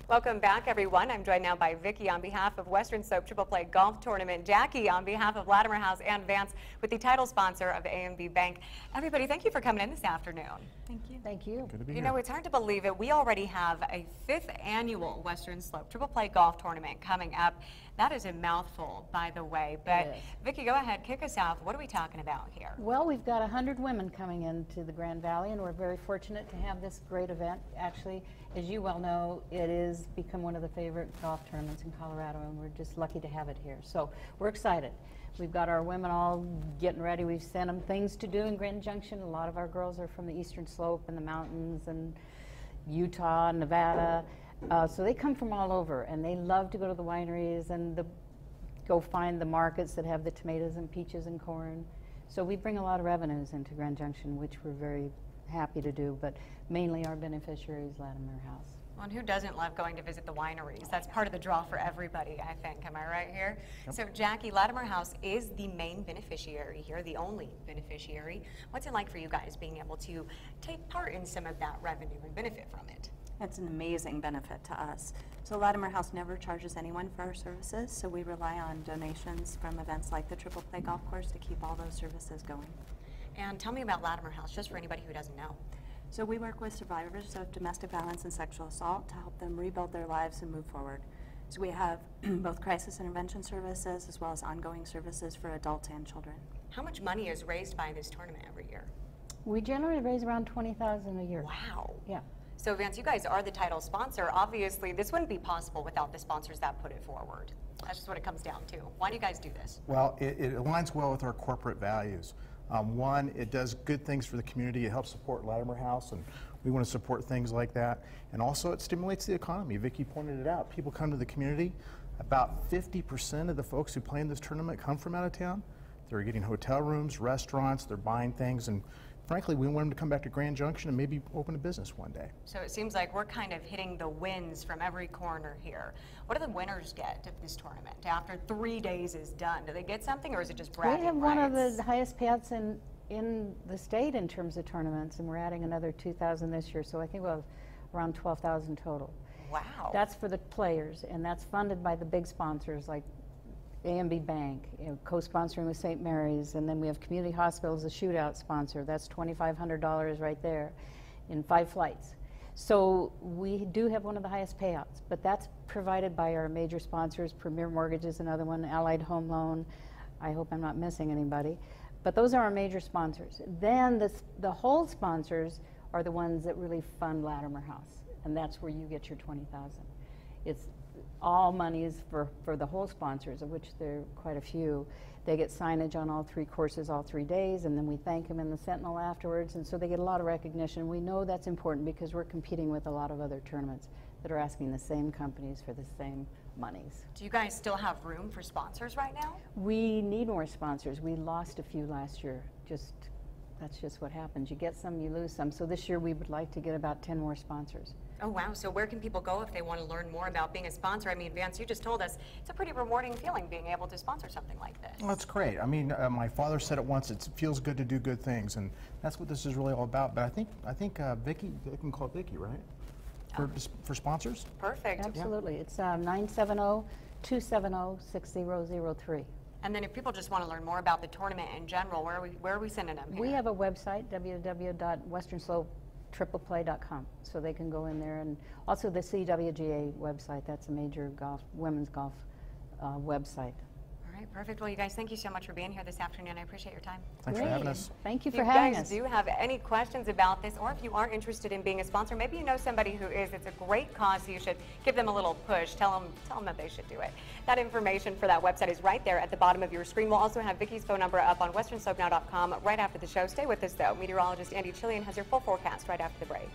Welcome back, everyone. I'm joined now by Vicki on behalf of Western Slope Triple Play Golf Tournament, Jackie on behalf of Latimer House, and Vance with the title sponsor of AMB Bank. Everybody, thank you for coming in this afternoon. Thank you. Thank you. Good to be here. You know, it's hard to believe it. We already have a 5th annual Western Slope Triple Play Golf Tournament coming up. That is a mouthful, by the way. But Vicki, go ahead, kick us off. What are we talking about here? Well, we've got 100 women coming into the Grand Valley, and we're very fortunate to have this great event. Actually, as you well know, it has become one of the favorite golf tournaments in Colorado, and we're just lucky to have it here. So we're excited. We've got our women all getting ready. We've sent them things to do in Grand Junction. A lot of our girls are from the Eastern Slope and the mountains and Utah, Nevada. So they come from all over, and they love to go to the wineries and go find the markets that have the tomatoes and peaches and corn. So we bring a lot of revenues into Grand Junction, which we're very happy to do, but mainly our beneficiary is Latimer House. Well, and who doesn't love going to visit the wineries? That's part of the draw for everybody, I think. Am I right here? Yep. So, Jackie, Latimer House is the main beneficiary here, the only beneficiary. What's it like for you guys being able to take part in some of that revenue and benefit from it? It's an amazing benefit to us. So Latimer House never charges anyone for our services, so we rely on donations from events like the Triple Play Golf Course to keep all those services going. And tell me about Latimer House, just for anybody who doesn't know. So we work with survivors of domestic violence and sexual assault to help them rebuild their lives and move forward. So we have both crisis intervention services as well as ongoing services for adults and children. How much money is raised by this tournament every year? We generally raise around $20,000 a year. Wow. Yeah. So Vance, you guys are the title sponsor. Obviously, this wouldn't be possible without the sponsors that put it forward. That's just what it comes down to. Why do you guys do this? Well, it aligns well with our corporate values. One, it does good things for the community. It helps support Latimer House, and we want to support things like that. And also, it stimulates the economy. Vicki pointed it out. People come to the community. About 50% of the folks who play in this tournament come from out of town. They're getting hotel rooms, restaurants, they're buying things, and frankly, we want them to come back to Grand Junction and maybe open a business one day. So it seems like we're kind of hitting the wins from every corner here. What do the winners get at this tournament after 3 days is done? Do they get something, or is it just bragging rights? We have one of the highest payouts in the state in terms of tournaments, and we're adding another 2,000 this year, so I think we'll have around 12,000 total. Wow. That's for the players, and that's funded by the big sponsors like AMB Bank, co-sponsoring with St. Mary's, and then we have Community Hospitals, a shootout sponsor. That's $2,500 right there in 5 flights. So we do have one of the highest payouts, but that's provided by our major sponsors. Premier Mortgage is another one, Allied Home Loan. I hope I'm not missing anybody. But those are our major sponsors. Then the whole sponsors are the ones that really fund Latimer House, and that's where you get your $20,000. It's all money is for the whole sponsors, of which there are quite a few. They get signage on all 3 courses all 3 days, and then we thank them in the Sentinel afterwards, and so they get a lot of recognition. We know that's important because we're competing with a lot of other tournaments that are asking the same companies for the same monies. Do you guys still have room for sponsors right now? We need more sponsors. We lost a few last year. That's just what happens. You get some, you lose some. So this year we would like to get about 10 more sponsors. Oh, wow. So where can people go if they want to learn more about being a sponsor? I mean, Vance, you just told us it's a pretty rewarding feeling being able to sponsor something like this. Well, that's great. I mean, my father said it once, it feels good to do good things, and that's what this is really all about. But I think Vicki, I can call Vicki, right? For sponsors? Perfect. Absolutely. Yeah. It's 970-270-6003. And then if people just want to learn more about the tournament in general, where are we sending them here? We have a website, www.westernslopetropleplay.com, so they can go in there. And also the CWGA website, that's a major women's golf website. All right, perfect. Well, you guys, thank you so much for being here this afternoon. I appreciate your time. Thanks for having us. Thank you for having us. If you guys do have any questions about this, or if you are interested in being a sponsor, maybe you know somebody who is, it's a great cause, so you should give them a little push. Tell them that they should do it. That information for that website is right there at the bottom of your screen. We'll also have Vicki's phone number up on westernslopenow.com right after the show. Stay with us, though. Meteorologist Andy Chillian has your full forecast right after the break.